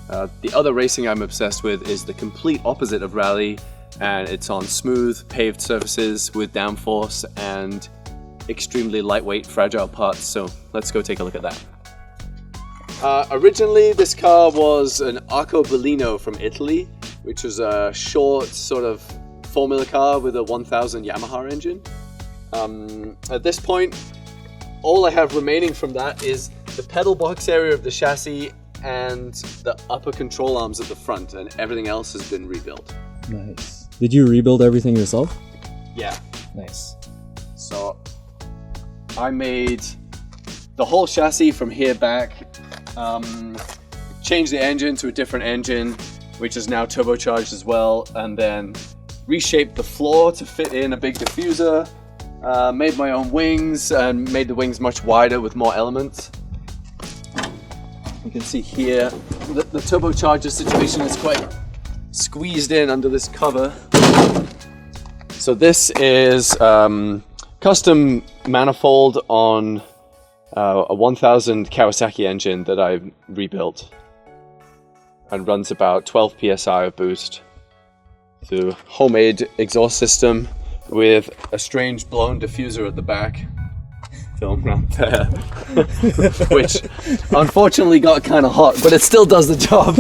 The other racing I'm obsessed with is the complete opposite of rally, and it's on smooth, paved surfaces with downforce and extremely lightweight, fragile parts. So let's go take a look at that. Originally, this car was an Arcobaleno from Italy, which was a short sort of formula car with a 1000 Yamaha engine. At this point, all I have remaining from that is the pedal box area of the chassis and the upper control arms at the front, and everything else has been rebuilt. Nice. Did you rebuild everything yourself? Yeah. Nice. So I made the whole chassis from here back, changed the engine to a different engine, which is now turbocharged as well, and then reshaped the floor to fit in a big diffuser, made my own wings and made the wings much wider with more elements. You can see here the turbocharger situation is quite squeezed in under this cover. So this is custom manifold on a 1000 Kawasaki engine that I rebuilt, and runs about 12 psi of boost through homemade exhaust system with a strange blown diffuser at the back. Film right there, which unfortunately got kind of hot, but it still does the job.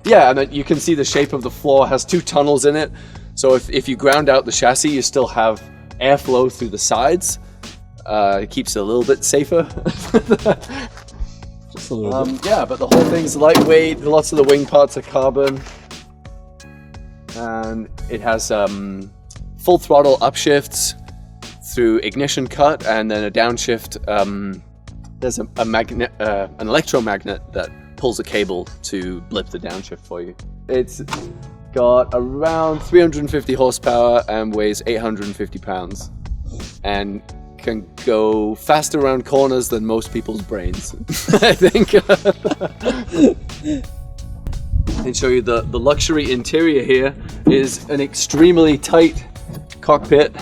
Yeah, and then you can see the shape of the floor has 2 tunnels in it. So if you ground out the chassis, you still have airflow through the sides. It keeps it a little bit safer. Just a little bit. Yeah, but the whole thing's lightweight. Lots of the wing parts are carbon. And it has full throttle upshifts through ignition cut, and then a downshift. There's a magnet, an electromagnet that pulls a cable to blip the downshift for you. It's got around 350 horsepower and weighs 850 pounds, and can go faster around corners than most people's brains, I think. And show you the luxury interior here is an extremely tight cockpit.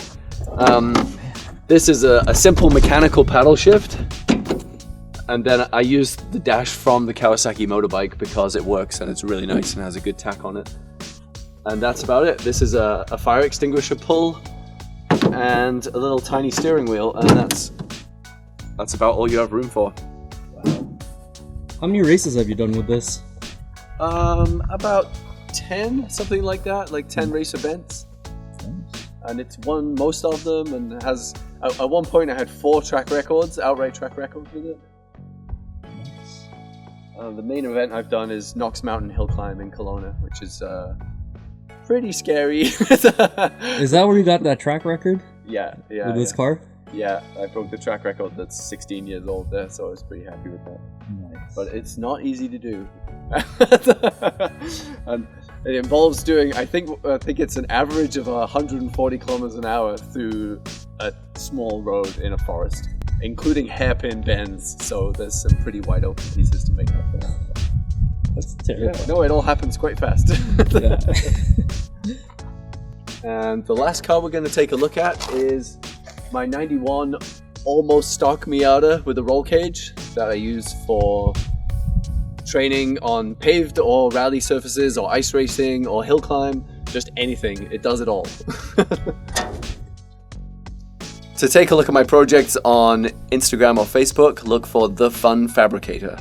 This is a simple mechanical paddle shift, and then I used the dash from the Kawasaki motorbike because it works and it's really nice and has a good tack on it. And that's about it. This is a fire extinguisher pull and a little tiny steering wheel, and that's about all you have room for. Wow. How many races have you done with this? About 10, something like that, like 10 race events. And it's won most of them, and has, at one point I had 4 track records, outright track records with it. Nice. The main event I've done is Knox Mountain Hill Climb in Kelowna, which is pretty scary. Is that where you got that track record? Yeah. With this car? Yeah, I broke the track record that's 16 years old there, so I was pretty happy with that. Nice. But it's not easy to do. And it involves doing, I think it's an average of 140 kilometers an hour through a small road in a forest, including hairpin bends, so there's some pretty wide open pieces to make up there. That's terrible. Yeah, no, it all happens quite fast. Yeah. And the last car we're going to take a look at is my 91 almost stock Miata with a roll cage that I use for training on paved or rally surfaces or ice racing or hill climb, just anything. It does it all. To take a look at my projects on Instagram or Facebook, look for The Fun Fabricator.